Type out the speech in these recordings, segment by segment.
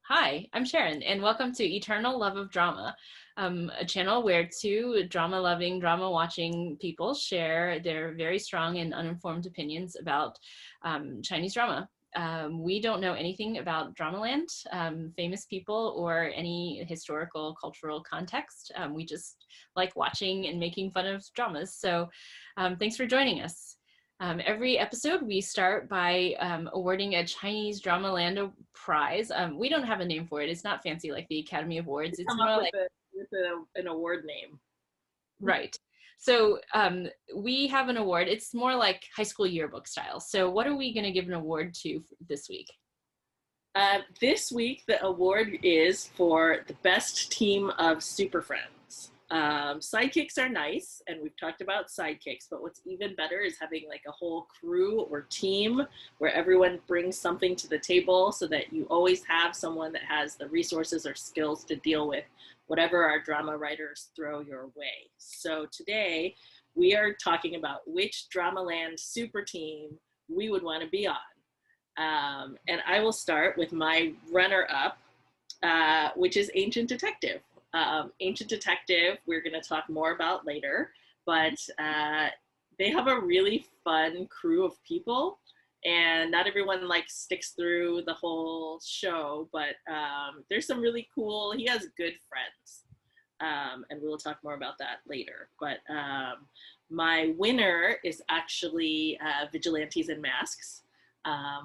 Hi, I'm Sharon, and welcome to Eternal Love of Drama, a channel where two drama-loving, drama-watching people share their very strong and uninformed opinions about Chinese drama. We don't know anything about Dramaland, famous people, or any historical, cultural context. We just like watching and making fun of dramas. So thanks for joining us. Every episode, we start by awarding a Chinese Dramaland prize. We don't have a name for it. It's not fancy like the Academy Awards. It's Come up more with, like, an award name. right. So we have an award. It's more like high school yearbook style. So what are we going to give an award to this week? This week, the award is for the best team of Superfriends. Sidekicks are nice, and we've talked about sidekicks, but what's even better is having like a whole crew or team where everyone brings something to the table so that you always have someone that has the resources or skills to deal with whatever our drama writers throw your way. So today, we are talking about which Dramaland super team we would want to be on. And I will start with my runner-up, which is Ancient Detective. Ancient Detective, we're going to talk more about later, but they have a really fun crew of people, and not everyone like sticks through the whole show, but there's some really cool, he has good friends, and we'll talk more about that later. But my winner is actually Vigilantes and Masks,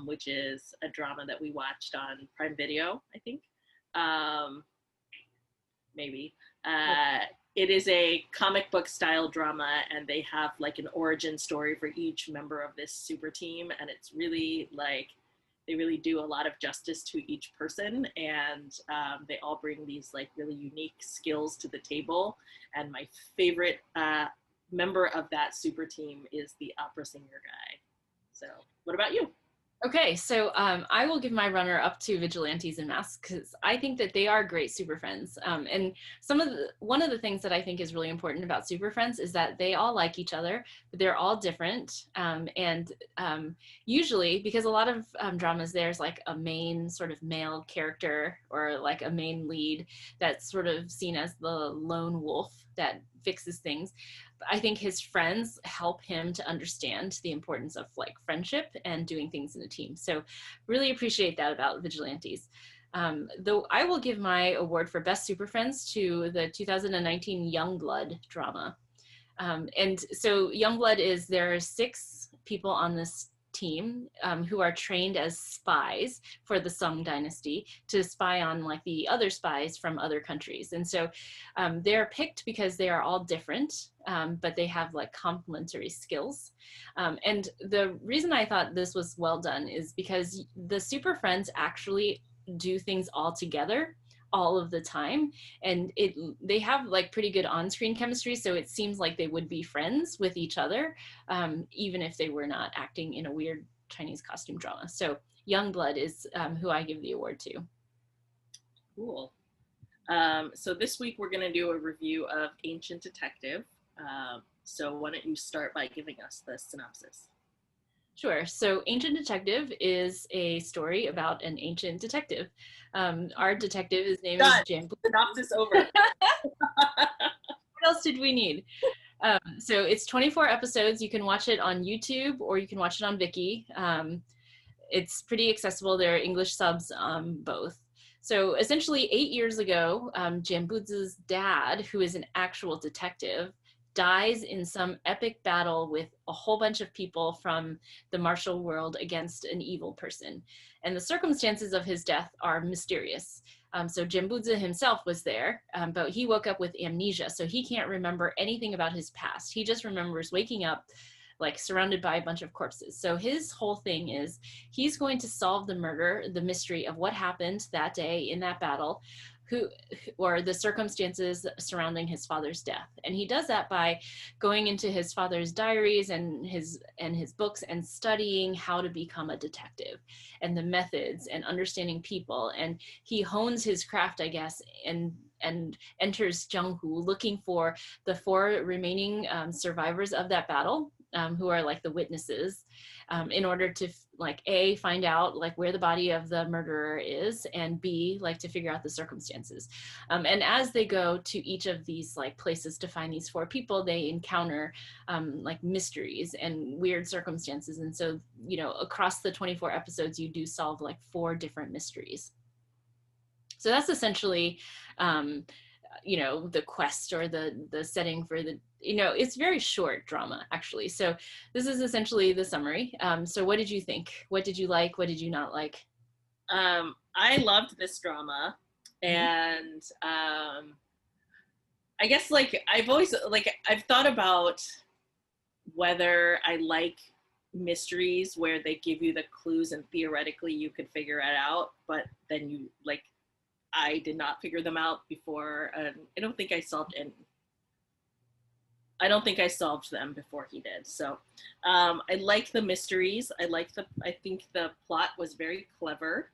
which is a drama that we watched on Prime Video, I think. Maybe. It is a comic book style drama, and they have like an origin story for each member of this super team, and it's really like they really do a lot of justice to each person, and they all bring these like really unique skills to the table. And my favorite member of that super team is the opera singer guy. So what about you? Okay, so I will give my runner up to Vigilantes and Masks because I think that they are great super friends. And one of the things that I think is really important about super friends is that they all like each other, but they're all different. And usually, because a lot of dramas, there's like a main sort of male character or like a main lead that's sort of seen as the lone wolf that fixes things. I think his friends help him to understand the importance of like friendship and doing things in a team. So really appreciate that about Vigilantes. Though I will give my award for Best Super Friends to the 2019 Youngblood drama. And so Youngblood is, there are 6 people on this team who are trained as spies for the Song dynasty to spy on like the other spies from other countries. And so they're picked because they are all different, but they have like complementary skills. And the reason I thought this was well done is because the Super Friends actually do things all together all of the time, and they have like pretty good on-screen chemistry, so it seems like they would be friends with each other, even if they were not acting in a weird Chinese costume drama. So Youngblood is who I give the award to. Cool. So this week we're going to do a review of Ancient Detective. So why don't you start by giving us the synopsis? Sure. So Ancient Detective is a story about an ancient detective. Our detective, his name is Jim. Synopsis over. What else did we need? So it's 24 episodes. You can watch it on YouTube or you can watch it on Viki. It's pretty accessible. There are English subs both. So essentially 8 years ago, Jianbuzi's dad, who is an actual detective, dies in some epic battle with a whole bunch of people from the martial world against an evil person. And the circumstances of his death are mysterious. So Jianbuzi himself was there, but he woke up with amnesia, so he can't remember anything about his past. He just remembers waking up like surrounded by a bunch of corpses. So his whole thing is he's going to solve the murder, the mystery of what happened that day in that battle, or the circumstances surrounding his father's death. And he does that by going into his father's diaries and his books and studying how to become a detective and the methods and understanding people. And he hones his craft, I guess, and enters Jianghu looking for the 4 remaining survivors of that battle. who are like the witnesses, in order to like A, find out like where the body of the murderer is, and B, like to figure out the circumstances. And as they go to each of these like places to find these four people, they encounter like mysteries and weird circumstances. And so, you know, across the 24 episodes, you do solve like four different mysteries. So that's essentially, you know, the quest or the setting for the, you know, it's very short drama actually. So this is essentially the summary. So what did you think? What did you like? What did you not like? I loved this drama, Mhm. and I guess like I've always like I've thought about whether I like mysteries where they give you the clues and theoretically you could figure it out, but then you like I did not figure them out before. I don't think I solved any. I don't think I solved them before he did. So I like the mysteries. I think the plot was very clever.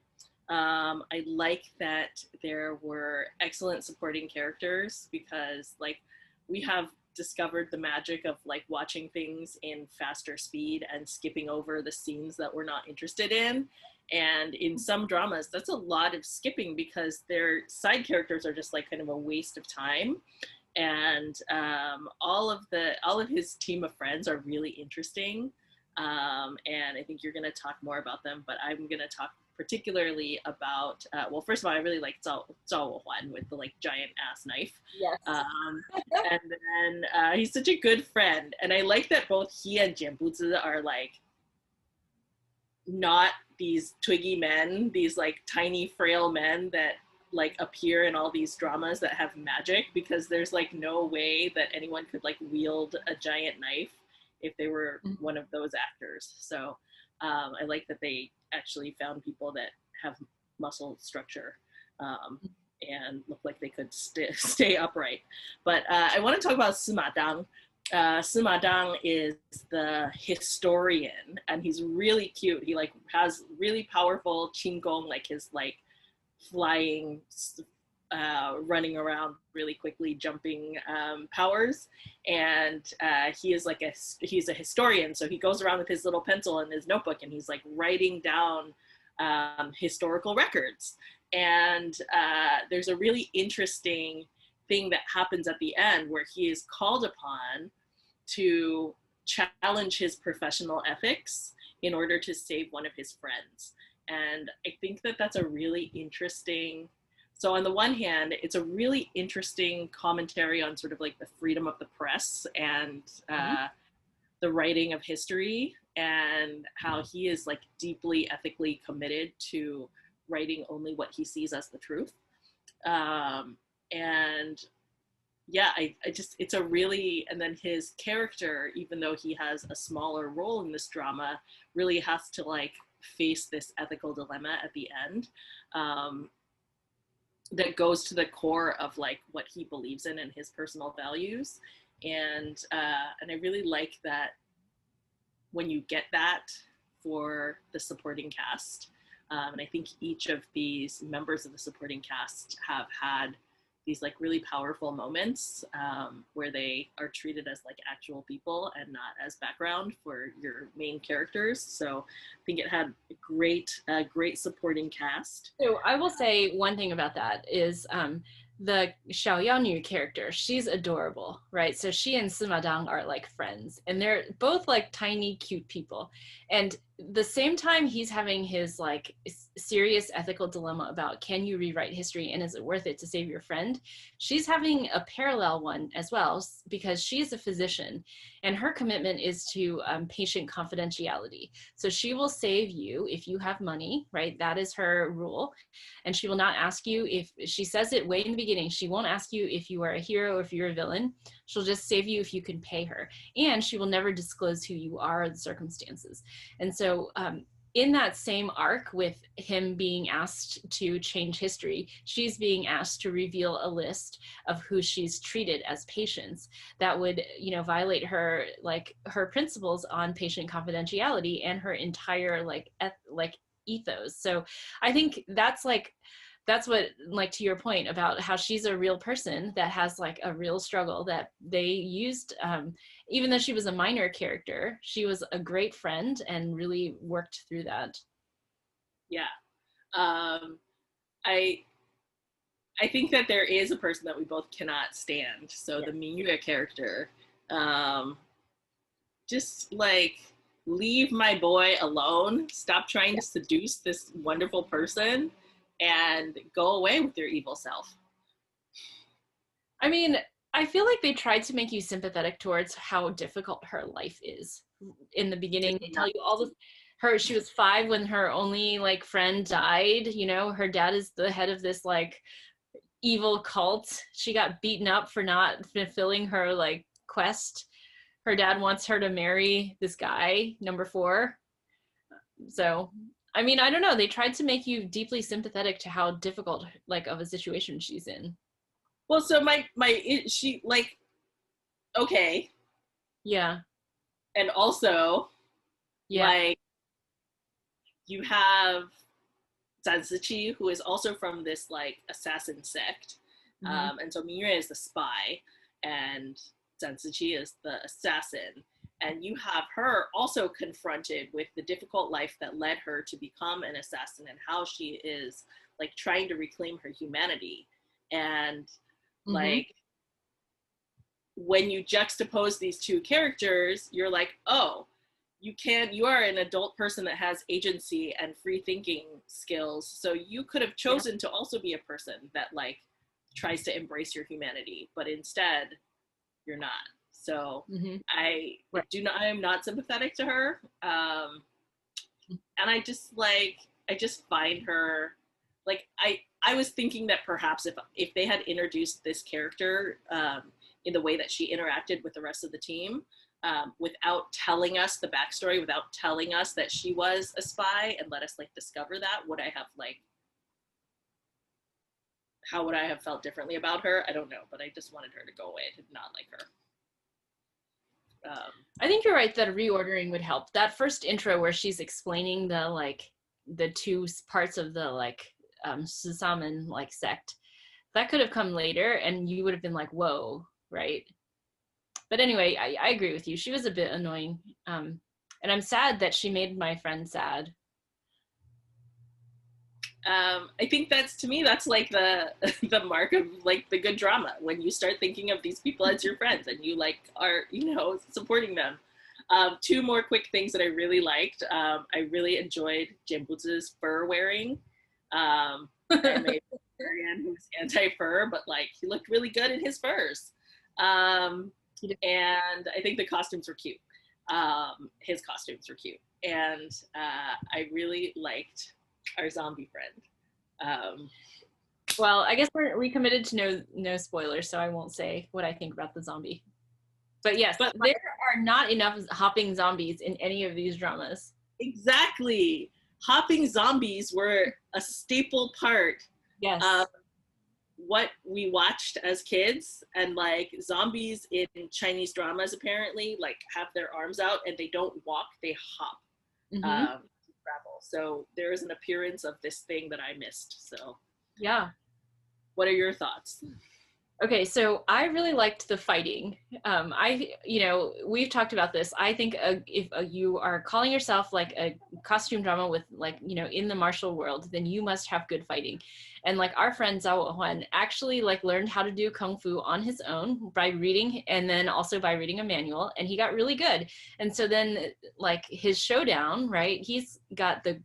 I like that there were excellent supporting characters because like we have discovered the magic of like watching things in faster speed and skipping over the scenes that we're not interested in. And in some dramas, that's a lot of skipping because their side characters are just like kind of a waste of time. And all of his team of friends are really interesting. And I think you're going to talk more about them, but I'm going to talk particularly about well, first of all, I really like Zhao Huan with the like giant ass knife. Yes. um, and then he's such a good friend, and I like that both he and Jianbuzi are like not these twiggy men, these like tiny frail men that like appear in all these dramas that have magic, because there's like no way that anyone could like wield a giant knife if they were one of those actors. So I like that they actually found people that have muscle structure, and look like they could stay upright. But I want to talk about Sima Dang. Sima Dang is the historian, and he's really cute. He like has really powerful qinggong, like his like flying, running around really quickly, jumping powers. And he's a historian, so he goes around with his little pencil and his notebook, and he's like writing down historical records. And there's a really interesting thing that happens at the end where he is called upon to challenge his professional ethics in order to save one of his friends. And I think that that's a really interesting. So on the one hand, it's a really interesting commentary on sort of like the freedom of the press and the writing of history, and how he is like deeply ethically committed to writing only what he sees as the truth. And yeah, I just, it's a really, and then his character, even though he has a smaller role in this drama, really has to like face this ethical dilemma at the end, that goes to the core of like what he believes in and his personal values. And I really like that when you get that for the supporting cast. And I think each of these members of the supporting cast have had these like really powerful moments, where they are treated as like actual people and not as background for your main characters. So I think it had a great supporting cast. So I will say one thing about that is the Xiao Yaonu character, she's adorable, right? So she and Sima Dang are like friends, and they're both like tiny, cute people. And the same time he's having his like serious ethical dilemma about can you rewrite history and is it worth it to save your friend, she's having a parallel one as well, because she's a physician and her commitment is to patient confidentiality. So she will save you if you have money, right? That is her rule. And she will not ask you if, she says it way in the beginning, she won't ask you if you are a hero or if you're a villain. She'll just save you if you can pay her. And she will never disclose who you are or the circumstances. And so in that same arc with him being asked to change history, she's being asked to reveal a list of who she's treated as patients that would, you know, violate her, like her principles on patient confidentiality and her entire like ethos. So I think that's like, that's what, like, to your point about how she's a real person that has like a real struggle that they used, even though she was a minor character, she was a great friend and really worked through that. Yeah. Um, I I think that there is a person that we both cannot stand. So Yeah. the Minya character, um, just like leave my boy alone. Stop trying to seduce this wonderful person, and go away with your evil self. I mean, I feel like they tried to make you sympathetic towards how difficult her life is. In the Did beginning, they they tell not? you all this. Her, she was 5 when her only like friend died. You know, her dad is the head of this like evil cult. She got beaten up for not fulfilling her like quest. Her dad wants her to marry this guy, number 4. So, I mean, I don't know. They tried to make you deeply sympathetic to how difficult like of a situation she's in. Well, so she like okay, Yeah. and also Yeah. like you have Zanzichi, who is also from this like assassin sect, Mm-hmm. and so Miura is the spy, and Zanzichi is the assassin. And you have her also confronted with the difficult life that led her to become an assassin, and how she is like trying to reclaim her humanity. And Mm-hmm. like when you juxtapose these two characters, you're like, oh, you are an adult person that has agency and free thinking skills. So you could have Yeah. chosen to also be a person that like tries to embrace your humanity, but instead you're not. So Mm-hmm. I Right. I am not sympathetic to her. And I just find her like I was thinking that perhaps if they had introduced this character in the way that she interacted with the rest of the team, without telling us the backstory, without telling us that she was a spy, and let us like discover that, would I have like how would I have felt differently about her? I don't know, but I just wanted her to go away. I did not like her. I think you're right that a reordering would help. That first intro where she's explaining the like the two parts of the like Susamen like sect, that could have come later and you would have been like, whoa, right? But anyway, I agree with you. She was a bit annoying. And I'm sad that she made my friend sad. I think that's to me that's like the the mark of like the good drama, when you start thinking of these people as your friends and you like are supporting them. Two more quick things that I really liked. I really enjoyed Jimbu's fur wearing. I'm a vegetarian who's anti-fur, but like he looked really good in his furs. Um, and I think the costumes were cute. His costumes were cute, and I really liked our zombie friend. Um, Well, I guess we committed to no spoilers, so I won't say what I think about the zombie. But yes, but there are not enough hopping zombies in any of these dramas. exactly, hopping zombies were a staple part of Yes. what we watched as kids. And like zombies in Chinese dramas apparently like have their arms out and they don't walk, they hop Mm-hmm. to travel. So there is an appearance of this thing that I missed. So Yeah. what are your thoughts? Okay, so I really liked the fighting. We've talked about this. I think if you are calling yourself like a costume drama with like, in the martial world, then you must have good fighting. And like our friend Zhao Huan actually like learned how to do kung fu on his own by reading and then also by reading a manual, and he got really good. And so then like his showdown, right? He's got the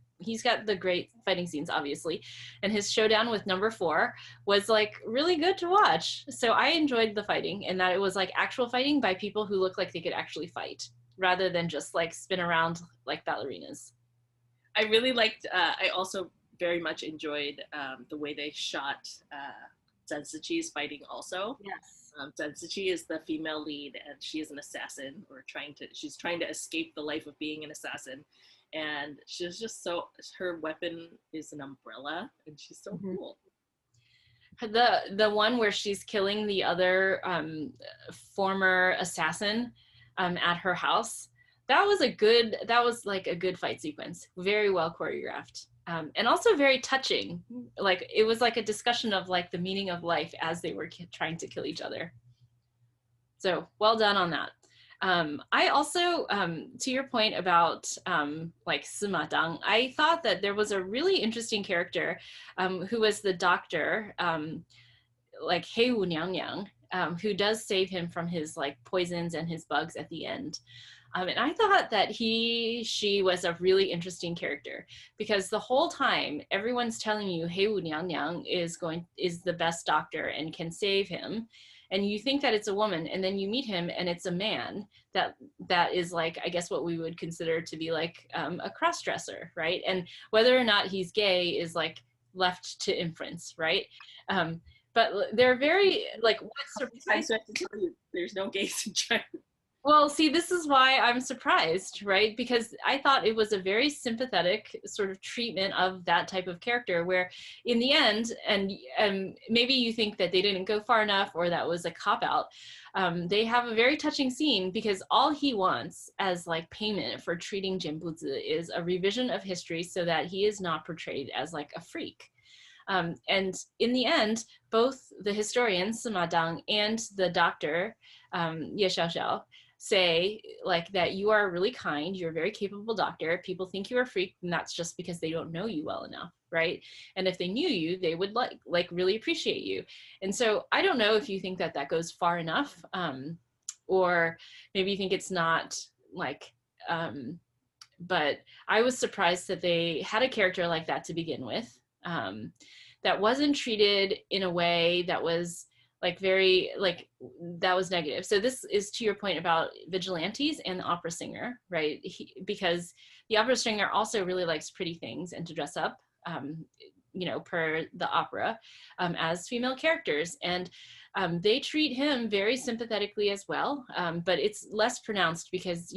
great fighting scenes, obviously, and his showdown with number 4 was like really good to watch. So I enjoyed the fighting, and that it was like actual fighting by people who look like they could actually fight rather than just like spin around like ballerinas. I really liked, I also very much enjoyed the way they shot Zensuchi's fighting also. Yes. Zensuchi is the female lead, and she is an assassin, or she's trying to escape the life of being an assassin. And she's just her weapon is an umbrella, and she's so Mm-hmm. cool. The one where she's killing the other former assassin at her house, that was like a good fight sequence, very well choreographed. and also very touching. Like it was like a discussion of like the meaning of life as they were trying to kill each other. So well done on that. I also, to your point about like Sima Dang, I thought that there was a really interesting character who was the doctor, like Hei Wu Nyang Yang, who does save him from his like poisons and his bugs at the end. And I thought that she was a really interesting character because the whole time everyone's telling you Hei Wu Nyang Nyang is the best doctor and can save him, and you think that it's a woman, and then you meet him and it's a man that is like, I guess what we would consider to be like a cross dresser, right? And whether or not he's gay is like left to inference, right? But they're very like what I surprised. have to tell you, there's no gays in China. Well, see, this is why I'm surprised, right? Because I thought it was a very sympathetic sort of treatment of that type of character, where in the end, and maybe you think that they didn't go far enough or that was a cop out, they have a very touching scene because all he wants as like payment for treating Jinbuzi is a revision of history so that he is not portrayed as like a freak. And in the end, both the historian Sima Dang and the doctor Ye Xiaoxiao say like that you are really kind, you're a very capable doctor. People think you're a freak, and that's just because they don't know you well enough, right? And if they knew you, they would like really appreciate you. And so I don't know if you think that that goes far enough, or maybe you think it's not like. But I was surprised that they had a character like that to begin with, that wasn't treated in a way that was like very like that was negative. So this is to your point about Vigilantes and the opera singer, right? Because the opera singer also really likes pretty things and to dress up, per the opera, as female characters. And they treat him very sympathetically as well, but it's less pronounced because,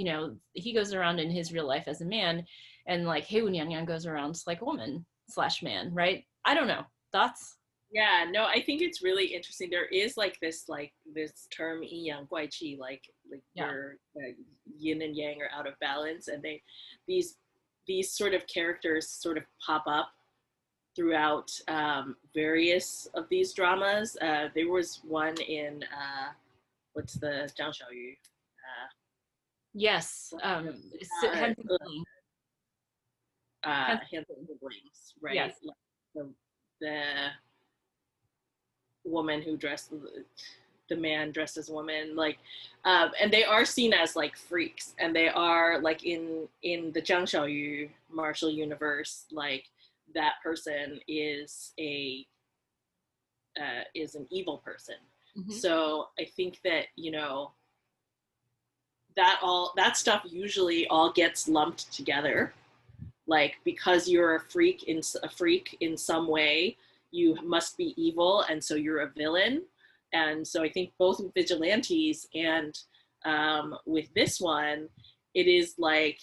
he goes around in his real life as a man, and like Hei Wu Yang goes around like a woman slash man, right? I don't know. Thoughts? Yeah, no, I think it's really interesting. There is this term yin yang guai qi, like Yeah. your yin and yang are out of balance, and these these sort of characters sort of pop up throughout various of these dramas. There was one in what's the Zhang Xiaoyu? Yes. Uh, Handsome. Handsome Siblings, right? Yes. Like the woman who dressed the man dressed as a woman, like, and they are seen as like freaks, and they are like in the Zhang Xiaoyu martial universe, like that person is an evil person. Mm-hmm. So I think that that stuff usually all gets lumped together, like because you're a freak in some way, you must be evil, and so you're a villain. And so I think both with Vigilantes and with this one, it is like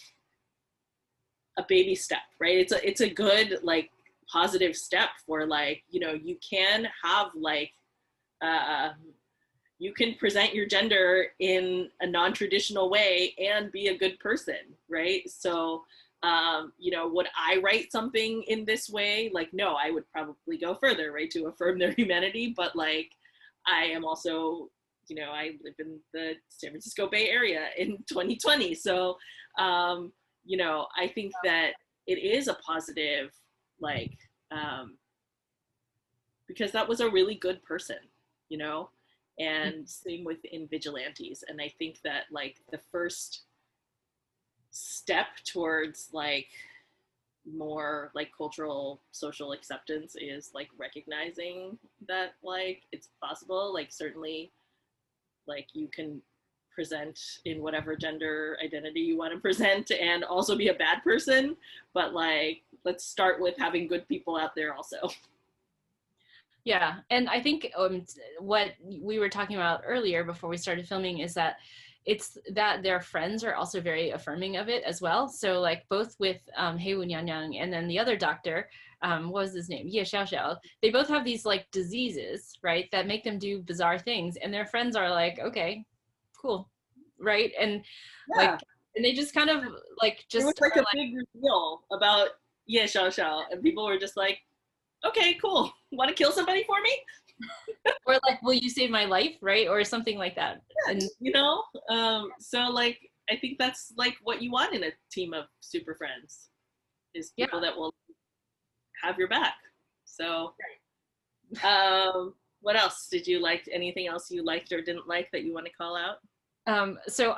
a baby step, right? It's a good like positive step for like you can have like uh, you can present your gender in a non-traditional way and be a good person, right? So would I write something in this way? Like, no, I would probably go further, right, to affirm their humanity. But like, I am also, I live in the San Francisco Bay Area in 2020. So, I think that it is a positive, like, because that was a really good person, and same with in Vigilantes. And I think that like the first step towards like more like cultural social acceptance is like recognizing that like it's possible, like certainly like you can present in whatever gender identity you want to present and also be a bad person, but like let's start with having good people out there also. Yeah, and I think what we were talking about earlier before we started filming is that it's that their friends are also very affirming of it as well. So like both with Hei Wu Yang Yang and then the other doctor, what was his name? Ye Xiaoxiao. They both have these like diseases, right, that make them do bizarre things, and their friends are like, okay, cool, right, and Yeah, like, and they just kind of like there was just like are a big reveal about Yeah, Xiao Xiao. And people were just like, okay, cool. Want to kill somebody for me? Or like, will you save my life, right? Or something like that. And You know? So like, I think that's like what you want in a team of super friends is yeah. people that will have your back. So, what else did you like? Anything else you liked or didn't like that you want to call out? So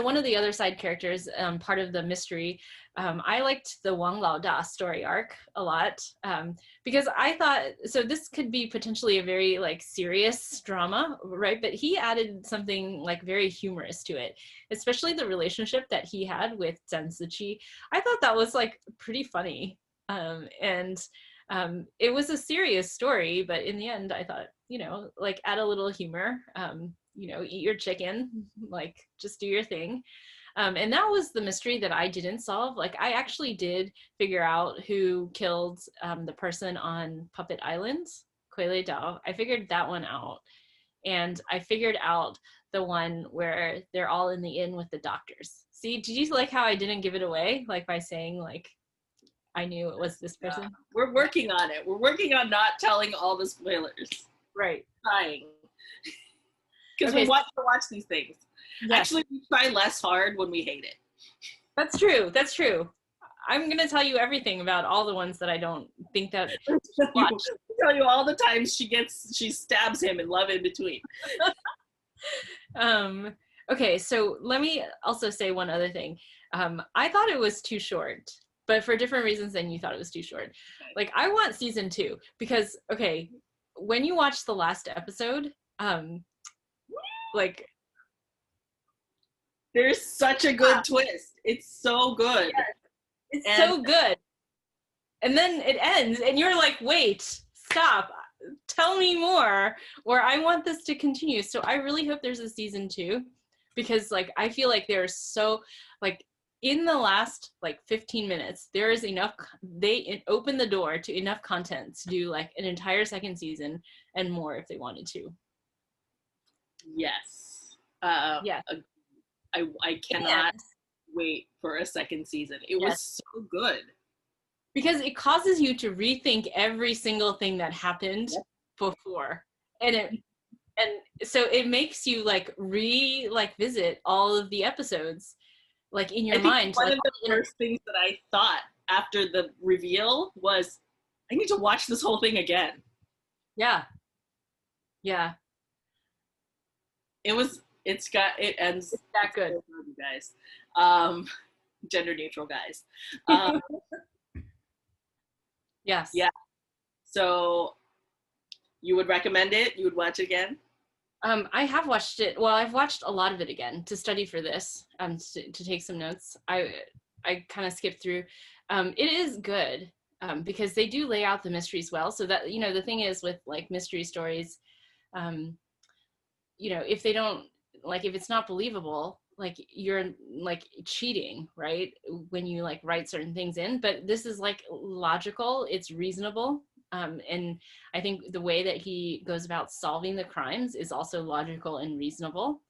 one of the other side characters, part of the mystery, I liked the Wang Lao Da story arc a lot, because I thought, so this could be potentially a very like serious drama, right? But he added something like very humorous to it, especially the relationship that he had with Zhang Ziqi. I thought that was like pretty funny. And it was a serious story, but in the end, I thought, like add a little humor. Eat your chicken, like just do your thing. And that was the mystery that I didn't solve. Like I actually did figure out who killed the person on Puppet Island, Quele Dao. I figured that one out. And I figured out the one where they're all in the inn with the doctors. See, did you like how I didn't give it away? Like by saying like, I knew it was this person. We're working on it. We're working on not telling all the spoilers. Right. Trying. Because Okay, we want to watch these things. yes. Actually, we try less hard when we hate it. That's true. That's true. I'm going to tell you everything about all the ones that I don't think that watch. Tell you all the times she stabs him in Love in Between. Okay, so let me also say one other thing. I thought it was too short, but for different reasons than you thought it was too short. Like I want season 2 because okay, when you watch the last episode, like there's such a good twist. It's so good. Yes, it's so good. And then it ends and you're like, wait, stop. Tell me more, or I want this to continue. So I really hope there's a season 2 because like I feel like there's so like in the last like 15 minutes there is enough, they open the door to enough content to do like an entire second season and more if they wanted to. Yes. Yeah. I cannot wait for a second season. It was so good. Because it causes you to rethink every single thing that happened before. And so it makes you like visit all of the episodes like in your mind. One like, of the first things that I thought after the reveal was I need to watch this whole thing again. Yeah. Yeah. It ends it's that good. You guys. Gender neutral guys. Yes. Yeah. So you would recommend it? You would watch it again? I have watched it. Well, I've watched a lot of it again to study for this, to take some notes. I kind of skipped through. It is good because they do lay out the mysteries well. So that, the thing is with like mystery stories, if they don't, like, if it's not believable, like you're like cheating, right? When you like write certain things in, but this is like logical, it's reasonable. And I think the way that he goes about solving the crimes is also logical and reasonable.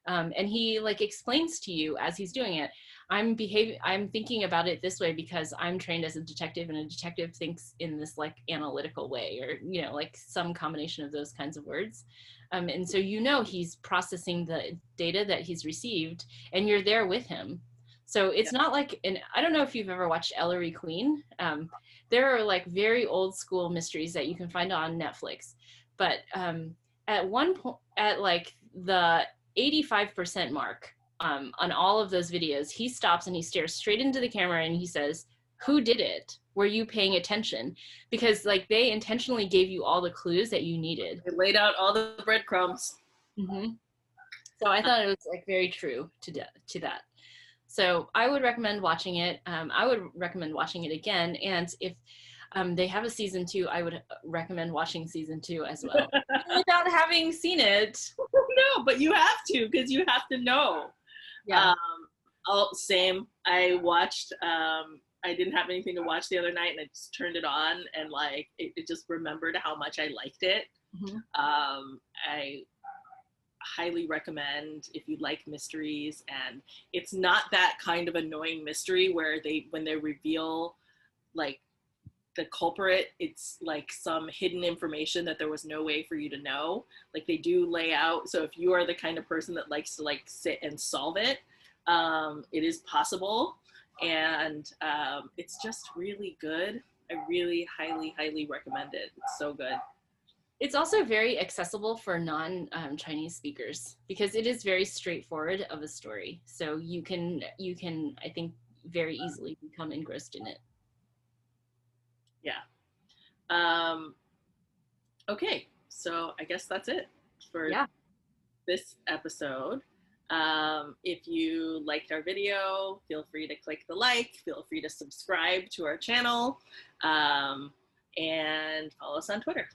And he like explains to you as he's doing it, I'm thinking about it this way because I'm trained as a detective and a detective thinks in this like analytical way, or, like some combination of those kinds of words. And so, he's processing the data that he's received and you're there with him. So it's not like, and I don't know if you've ever watched Ellery Queen. There are like very old school mysteries that you can find on Netflix. But at one point, at like the 85% mark on all of those videos, he stops and he stares straight into the camera and he says, who did it? Were you paying attention? Because like they intentionally gave you all the clues that you needed. They laid out all the breadcrumbs. Mm-hmm. So I thought it was like very true to that. So I would recommend watching it. I would recommend watching it again. And if they have a season 2, I would recommend watching season 2 as well. Without having seen it. No, but you have to, because you have to know. Yeah. Same. I watched, I didn't have anything to watch the other night and I just turned it on and like, it just remembered how much I liked it. Mm-hmm. I highly recommend if you like mysteries, and it's not that kind of annoying mystery where when they reveal like the culprit, it's like some hidden information that there was no way for you to know. Like they do lay out, so if you are the kind of person that likes to like sit and solve it, it is possible. And it's just really good. I really highly recommend it. It's so good. It's also very accessible for non-Chinese speakers because it is very straightforward of a story. So you can I think very easily become engrossed in it. Yeah. Okay, so I guess that's it for Yeah. this episode. If you liked our video, feel free to click the like, feel free to subscribe to our channel, and follow us on Twitter.